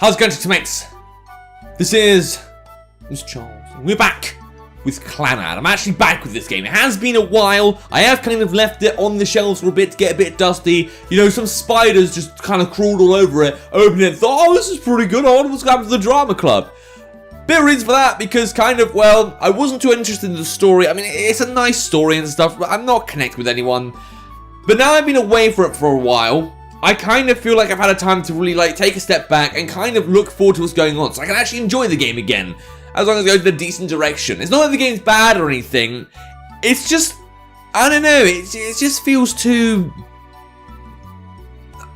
How's it going, teammates? This is Mrjacharles. We're back with Clannad. I'm actually back with this game. It has been a while. I have kind of left it on the shelves for a bit to get a bit dusty. You know, some spiders just kind of crawled all over it, opened it and thought, oh, this is pretty good. I wonder what's going to happen to the drama club. Bit of reason for that, because kind of, well, I wasn't too interested in the story. I mean, it's a nice story and stuff, but I'm not connected with anyone. But now I've been away for it for a while, I kind of feel like I've had a time to really, like, take a step back and kind of look forward to what's going on, so I can actually enjoy the game again, as long as it goes in a decent direction. It's not that the game's bad or anything, it's just, I don't know, it just feels too,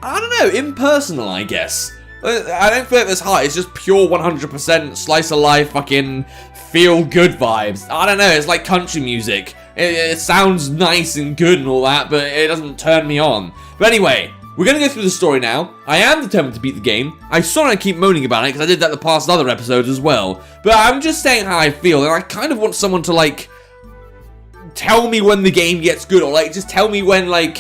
I don't know, impersonal, I guess. I don't feel like this heart, it's just pure 100% slice of life fucking feel-good vibes. I don't know, it's like country music. It sounds nice and good and all that, but it doesn't turn me on. But anyway, we're going to go through the story now. I am determined to beat the game. I sort of keep moaning about it, because I did that the past other episodes as well. But I'm just saying how I feel, and I kind of want someone to, like, tell me when the game gets good, or, like, just tell me when, like,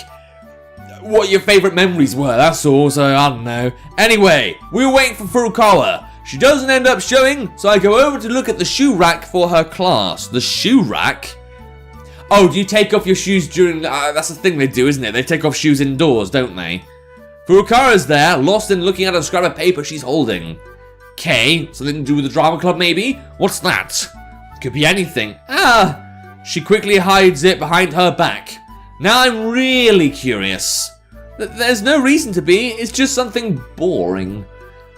what your favourite memories were, that's all, so I don't know. Anyway, we were waiting for Mrjacharles. She doesn't end up showing, so I go over to look at the shoe rack for her class. The shoe rack? Oh, do you take off your shoes during... that's the thing they do, isn't it? They take off shoes indoors, don't they? Mrjacharles there, lost in looking at a scrap of paper she's holding. Okay, something to do with the drama club maybe? What's that? Could be anything. Ah! She quickly hides it behind her back. Now I'm really curious. There's no reason to be, it's just something boring.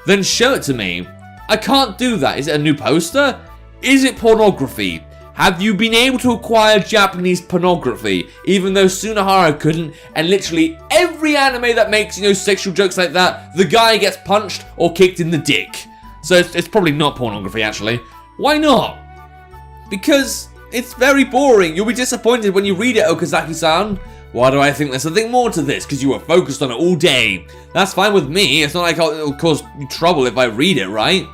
Then show it to me. I can't do that. Is it a new poster? Is it pornography? Have you been able to acquire Japanese pornography, even though Sunahara couldn't, and literally every anime that makes, you know, sexual jokes like that, the guy gets punched or kicked in the dick. So it's probably not pornography, actually. Why not? Because it's very boring. You'll be disappointed when you read it, Okazaki-san. Why do I think there's something more to this? Because you were focused on it all day. That's fine with me. It's not like it'll cause you trouble if I read it, right?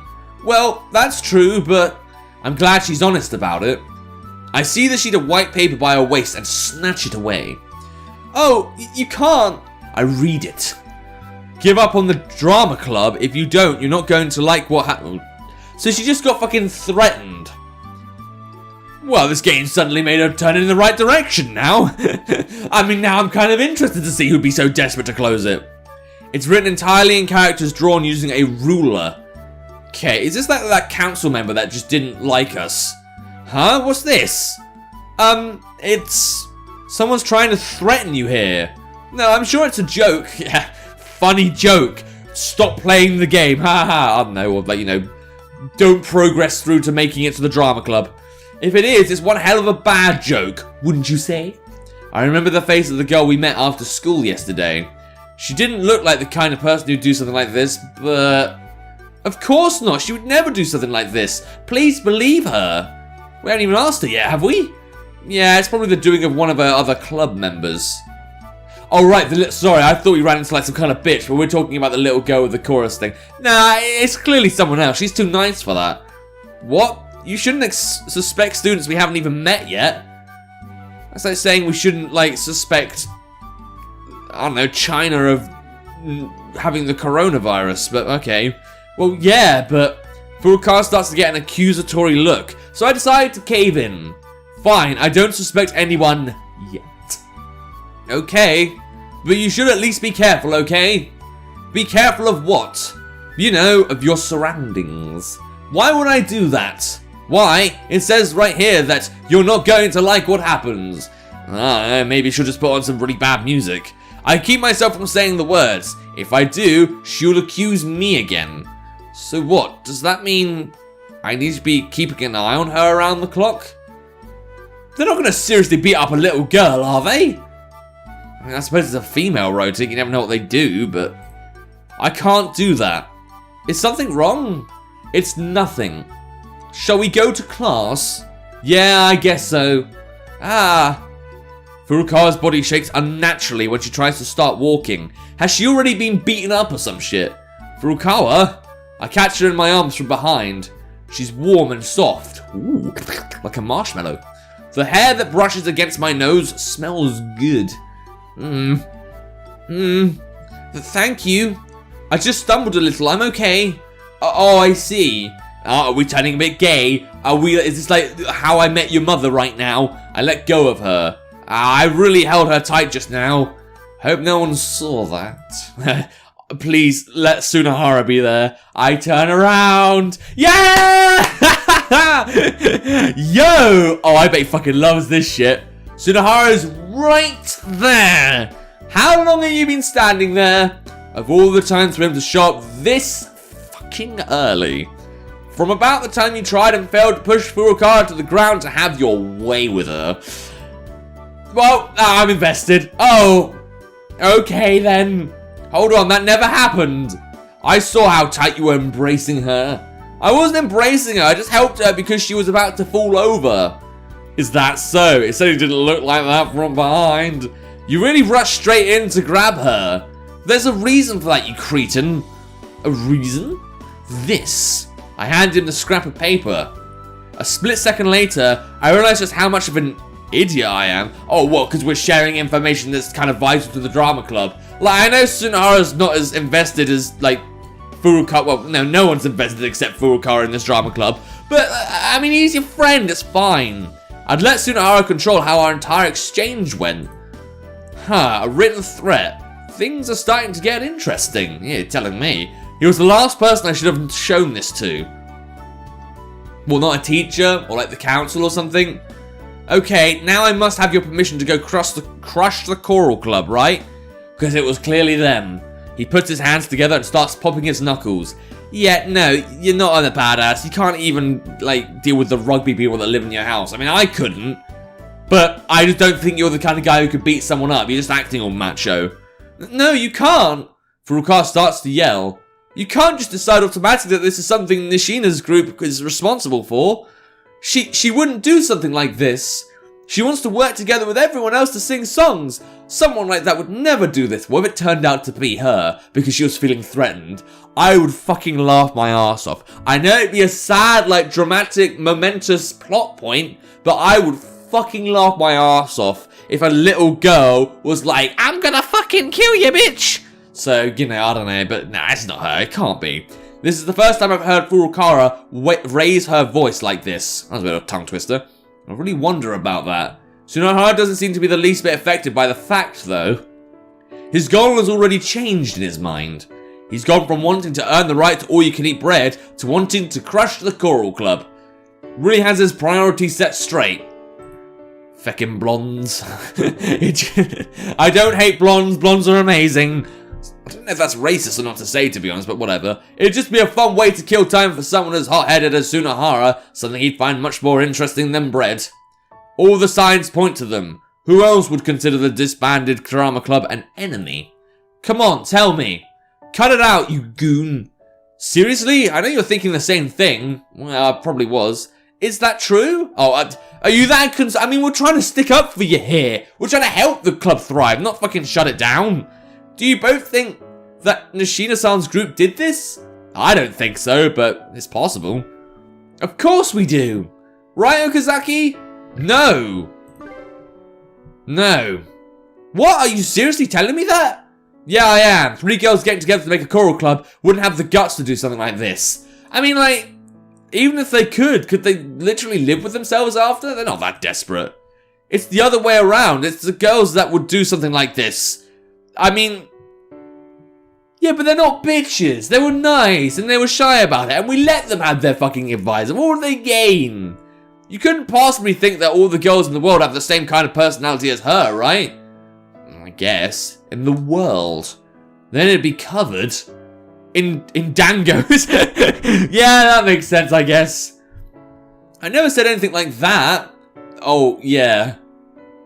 Well, that's true, but I'm glad she's honest about it. I see the sheet of white paper by her waist and snatch it away. Oh, you can't. I read it. Give up on the drama club. If you don't, you're not going to like what happened. So she just got fucking threatened. Well, this game suddenly made her turn in the right direction now. I mean, now I'm kind of interested to see who'd be so desperate to close it. It's written entirely in characters drawn using a ruler. Okay, is this that council member that just didn't like us? Huh? What's this? It's... someone's trying to threaten you here. No, I'm sure it's a joke. Yeah, funny joke. Stop playing the game. Ha ha. I don't know, or like, you know, don't progress through to making it to the drama club. If it is, it's one hell of a bad joke, wouldn't you say? I remember the face of the girl we met after school yesterday. She didn't look like the kind of person who'd do something like this, but... Of course not, she would never do something like this. Please believe her. We haven't even asked her yet, have we? Yeah, it's probably the doing of one of her other club members. Oh right, sorry, I thought we ran into like some kind of bitch, but we're talking about the little girl with the chorus thing. Nah, it's clearly someone else, she's too nice for that. What? You shouldn't suspect students we haven't even met yet. That's like saying we shouldn't, like, suspect, I don't know, China of having the coronavirus, but okay. Well, yeah, but Mrjacharles starts to get an accusatory look, so I decide to cave in. Fine, I don't suspect anyone yet. Okay, but you should at least be careful, okay? Be careful of what? You know, of your surroundings. Why would I do that? Why? It says right here that you're not going to like what happens. Maybe she'll just put on some really bad music. I keep myself from saying the words. If I do, she'll accuse me again. So what? Does that mean I need to be keeping an eye on her around the clock? They're not going to seriously beat up a little girl, are they? I mean, I suppose it's a female rotic, you never know what they do, but... I can't do that. Is something wrong? It's nothing. Shall we go to class? Yeah, I guess so. Mrjacharles' body shakes unnaturally when she tries to start walking. Has she already been beaten up or some shit? Mrjacharles? I catch her in my arms from behind. She's warm and soft. Ooh, like a marshmallow. The hair that brushes against my nose smells good. Thank you. I just stumbled a little, I'm okay. Oh, I see. Are we turning a bit gay? Is this like How I Met Your Mother right now? I let go of her. I really held her tight just now. Hope no one saw that. Please, let Sunahara be there. I turn around. Yeah! Yo! Oh, I bet he fucking loves this shit. Sunahara's right there. How long have you been standing there? Of all the times for him to show up this fucking early. From about the time you tried and failed to push Furukawa to the ground to have your way with her. Well, I'm invested. Oh, okay then. Hold on, that never happened. I saw how tight you were embracing her. I wasn't embracing her, I just helped her because she was about to fall over. Is that so? It certainly didn't look like that from behind. You really rushed straight in to grab her. There's a reason for that, you cretin. A reason? This. I handed him the scrap of paper. A split second later, I realized just how much of an idiot I am. Oh, what, because we're sharing information that's kind of vital to the drama club. Like, I know Sunahara's not as invested as, like, Furukawa. Well, no one's invested except Furukawa in this drama club. But, I mean, he's your friend, it's fine. I'd let Sunahara control how our entire exchange went. A written threat. Things are starting to get interesting. Yeah, you're telling me. He was the last person I should have shown this to. Well, not a teacher, or like the council or something. Okay, now I must have your permission to go crush the choral club, right? Because it was clearly them. He puts his hands together and starts popping his knuckles. Yeah, no, you're not a badass. You can't even, like, deal with the rugby people that live in your house. I mean, I couldn't. But I just don't think you're the kind of guy who could beat someone up. You're just acting all macho. No, you can't. Furukawa starts to yell. You can't just decide automatically that this is something Nishina's group is responsible for. She wouldn't do something like this. She wants to work together with everyone else to sing songs. Someone like that would never do this. What if it turned out to be her because she was feeling threatened? I would fucking laugh my ass off. I know it'd be a sad, like, dramatic, momentous plot point, but I would fucking laugh my ass off if a little girl was like, I'm gonna fucking kill you, bitch! So, you know, I don't know, but nah, it's not her. It can't be. This is the first time I've heard Furukawa raise her voice like this. That was a bit of a tongue twister. I really wonder about that. Sunahara doesn't seem to be the least bit affected by the fact, though. His goal has already changed in his mind. He's gone from wanting to earn the right to all-you-can-eat bread to wanting to crush the choral club. Really has his priorities set straight. Feckin' blondes. I don't hate blondes. Blondes are amazing. I don't know if that's racist or not to say, to be honest, but whatever. It'd just be a fun way to kill time for someone as hot-headed as Sunahara, something he'd find much more interesting than bread. All the signs point to them. Who else would consider the disbanded drama club an enemy? Come on, tell me. Cut it out, you goon. Seriously? I know you're thinking the same thing. Well, I probably was. Is that true? Oh, are you that concerned? I mean, we're trying to stick up for you here. We're trying to help the club thrive, not fucking shut it down. Do you both think that Nishina-san's group did this? I don't think so, but it's possible. Of course we do. Right, Okazaki? No. No. What? Are you seriously telling me that? Yeah, I am. 3 girls getting together to make a choral club wouldn't have the guts to do something like this. I mean, like, even if they could they literally live with themselves after? They're not that desperate. It's the other way around. It's the girls that would do something like this. I mean, yeah, but they're not bitches. They were nice and they were shy about it, and we let them have their fucking advisor. What would they gain? You couldn't possibly think that all the girls in the world have the same kind of personality as her, right? I guess. In the world. Then it'd be covered in dangos. Yeah, that makes sense, I guess. I never said anything like that. Oh, yeah.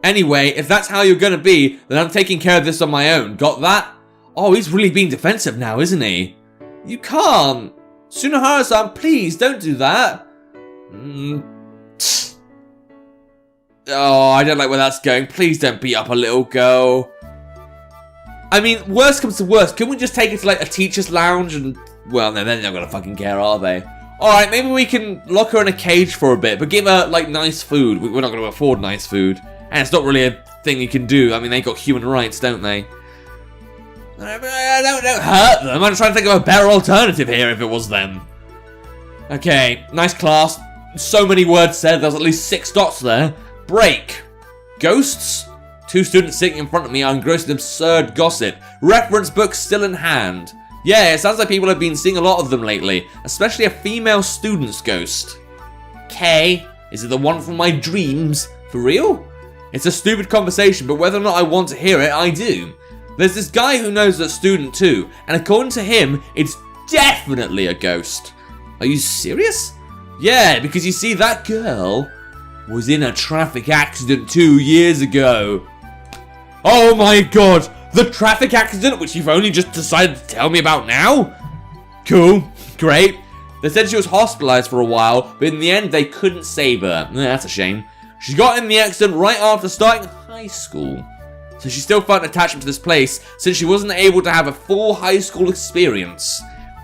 Anyway, if that's how you're gonna be, then I'm taking care of this on my own. Got that? Oh, he's really being defensive now, isn't he? You can't. Sunahara-san, please, don't do that. Oh, I don't like where that's going. Please don't beat up a little girl. I mean, worst comes to worst, can we just take it to, like, a teacher's lounge and... Well, no, they're not gonna fucking care, are they? Alright, maybe we can lock her in a cage for a bit, but give her, like, nice food. We're not gonna afford nice food. And it's not really a thing you can do. I mean, they got human rights, don't they? Don't hurt them. I'm trying to think of a better alternative here if it was them. Okay, nice class. So many words said. There's at least 6 dots there. Break. Ghosts? 2 students sitting in front of me are engrossed in absurd gossip. Reference book still in hand. Yeah, it sounds like people have been seeing a lot of them lately, especially a female student's ghost. K, is it the one from my dreams? For real? It's a stupid conversation, but whether or not I want to hear it, I do. There's this guy who knows that student too, and according to him, it's definitely a ghost. Are you serious? Yeah, because you see, that girl was in a traffic accident 2 years ago. Oh my god! The traffic accident, which you've only just decided to tell me about now? Cool. Great. They said she was hospitalized for a while, but in the end, they couldn't save her. That's a shame. She got in the accident right after starting high school. So she still felt an attachment to this place, since she wasn't able to have a full high school experience.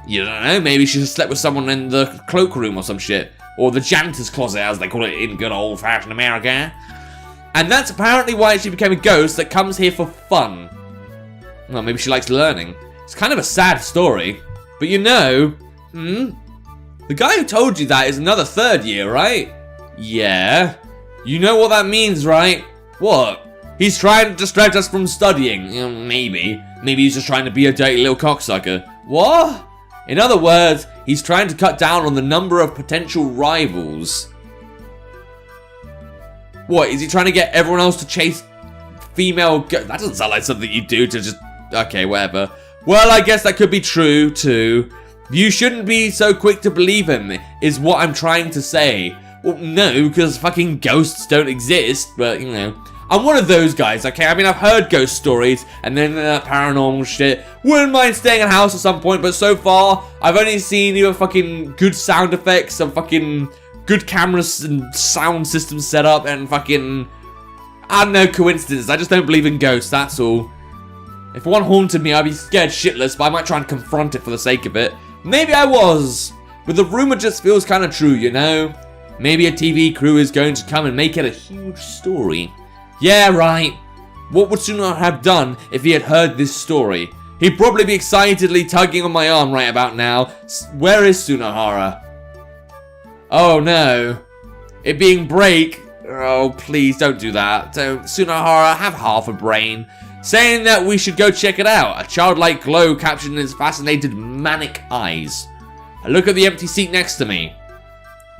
You don't know, maybe she slept with someone in the cloakroom or some shit. Or the janitor's closet, as they call it in good old-fashioned America. And that's apparently why she became a ghost that comes here for fun. Well, maybe she likes learning. It's kind of a sad story. But you know, the guy who told you that is another 3rd year, right? Yeah. You know what that means, right? What? He's trying to distract us from studying. Maybe. Maybe he's just trying to be a dirty little cocksucker. What? In other words, he's trying to cut down on the number of potential rivals. What? Is he trying to get everyone else to chase female That doesn't sound like something you do to just... Okay, whatever. Well, I guess that could be true, too. You shouldn't be so quick to believe him, is what I'm trying to say. Well, no, because fucking ghosts don't exist, but, you know. I'm one of those guys, okay? I mean, I've heard ghost stories, and then paranormal shit. Wouldn't mind staying in a house at some point, but so far, I've only seen either fucking good sound effects, some fucking good cameras and sound systems set up, and fucking... I don't know, coincidence. I just don't believe in ghosts, that's all. If one haunted me, I'd be scared shitless, but I might try and confront it for the sake of it. Maybe I was, but the rumor just feels kind of true, you know? Maybe a TV crew is going to come and make it a huge story. Yeah, right. What would Sunahara have done if he had heard this story? He'd probably be excitedly tugging on my arm right about now. Where is Sunahara? Oh no. It being break. Oh, please don't do that. Don't. Sunahara, have half a brain. Saying that we should go check it out. A childlike glow captured in his fascinated manic eyes. I look at the empty seat next to me.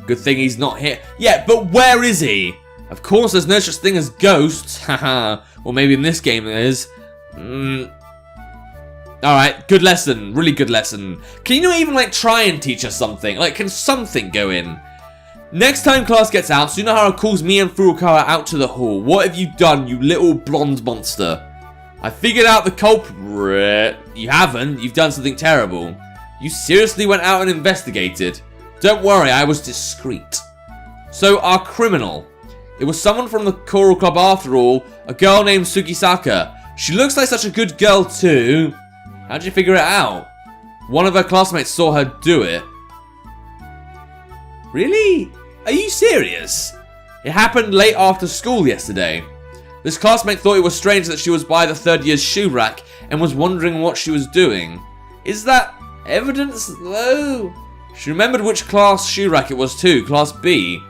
Good thing he's not here. Yeah, but where is he? Of course there's no such thing as ghosts. Haha. Well, maybe in this game there is. Alright, good lesson. Really good lesson. Can you not even, like, try and teach us something? Like, can something go in? Next time class gets out, Sunahara calls me and Furukawa out to the hall. What have you done, you little blonde monster? I figured out the culprit. You haven't. You've done something terrible. You seriously went out and investigated. Don't worry, I was discreet. So, our criminal. It was someone from the choral club after all. A girl named Sugisaka. She looks like such a good girl too. How'd you figure it out? One of her classmates saw her do it. Really? Are you serious? It happened late after school yesterday. This classmate thought it was strange that she was by the 3rd year's shoe rack and was wondering what she was doing. Is that evidence though? She remembered which class shoe rack it was too, class B.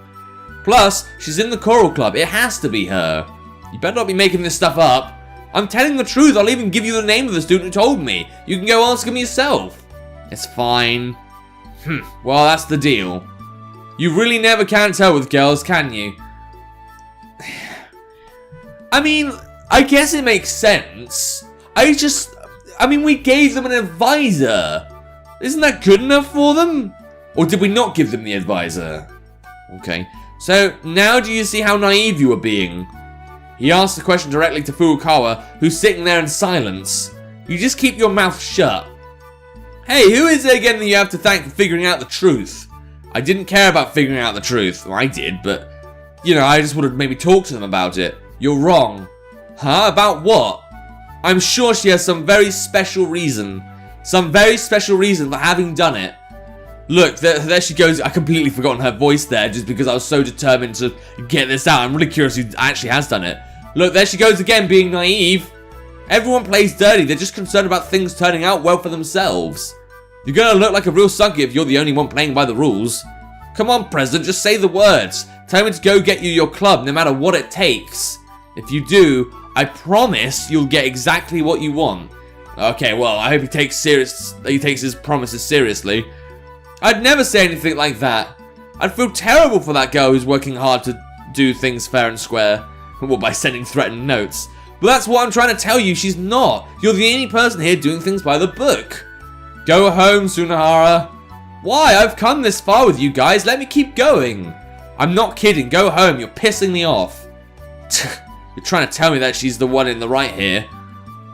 Plus, she's in the choral club, it has to be her. You better not be making this stuff up. I'm telling the truth, I'll even give you the name of the student who told me. You can go ask him yourself. It's fine. Well, that's the deal. You really never can tell with girls, can you? I mean, I guess it makes sense. I mean, we gave them an advisor. Isn't that good enough for them? Or did we not give them the advisor? Okay. So, now do you see how naive you were being? He asked the question directly to Furukawa, who's sitting there in silence. You just keep your mouth shut. Hey, who is it again that you have to thank for figuring out the truth? I didn't care about figuring out the truth. Well, I did, but... You know, I just would have maybe talked to them about it. You're wrong. Huh? About what? I'm sure she has some very special reason. Some very special reason for having done it. Look, there she goes. I completely forgotten her voice there just because I was so determined to get this out. I'm really curious who actually has done it. Look, there she goes again being naive. Everyone plays dirty, they're just concerned about things turning out well for themselves. You're gonna look like a real sucker if you're the only one playing by the rules. Come on, President, just say the words. Tell me to go get you your club, no matter what it takes. If you do, I promise you'll get exactly what you want. Okay, well, I hope he takes his promises seriously. I'd never say anything like that. I'd feel terrible for that girl who's working hard to do things fair and square. Well, by sending threatened notes. But that's what I'm trying to tell you, she's not. You're the only person here doing things by the book. Go home, Sunahara. Why? I've come this far with you guys. Let me keep going. I'm not kidding. Go home. You're pissing me off. You're trying to tell me that she's the one in the right here.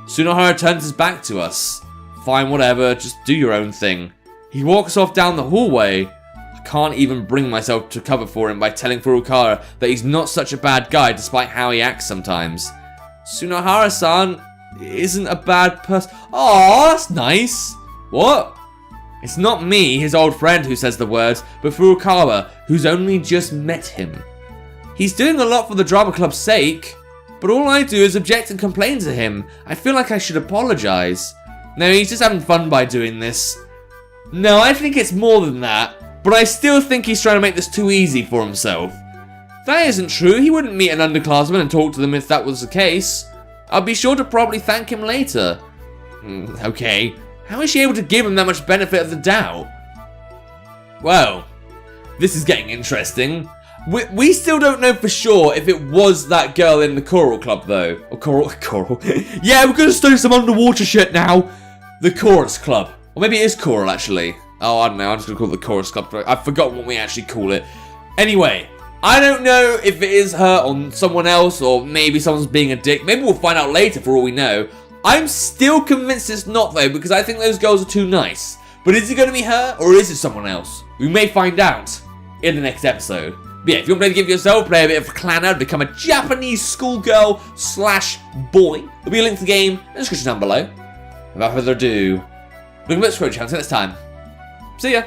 Sunahara turns his back to us. Fine, whatever. Just do your own thing. He walks off down the hallway. I can't even bring myself to cover for him by telling Furukawa that he's not such a bad guy despite how he acts sometimes. Sunahara-san isn't a bad person. Aw, that's nice. What? It's not me, his old friend, who says the words, but Furukawa, who's only just met him. He's doing a lot for the drama club's sake, but all I do is object and complain to him. I feel like I should apologize. No, he's just having fun by doing this. No, I think it's more than that, but I still think he's trying to make this too easy for himself. That isn't true. He wouldn't meet an underclassman and talk to them if that was the case. I'll be sure to probably thank him later. Okay. How is she able to give him that much benefit of the doubt? Well, this is getting interesting. We still don't know for sure if it was that girl in the choral club, though. Or choral. Yeah, we're gonna study some underwater shit now. The chorus club. Or maybe it is choral, actually. Oh, I don't know. I'm just gonna call it the chorus club. I've forgotten what we actually call it. Anyway, I don't know if it is her or someone else, or maybe someone's being a dick. Maybe we'll find out later for all we know. I'm still convinced it's not, though, because I think those girls are too nice. But is it going to be her, or is it someone else? We may find out in the next episode. But yeah, if you want to play the game for yourself, play a bit of Clannad, become a Japanese schoolgirl / boy. There'll be a link to the game in the description down below. Without further ado, look at the channel. Until next time, see ya.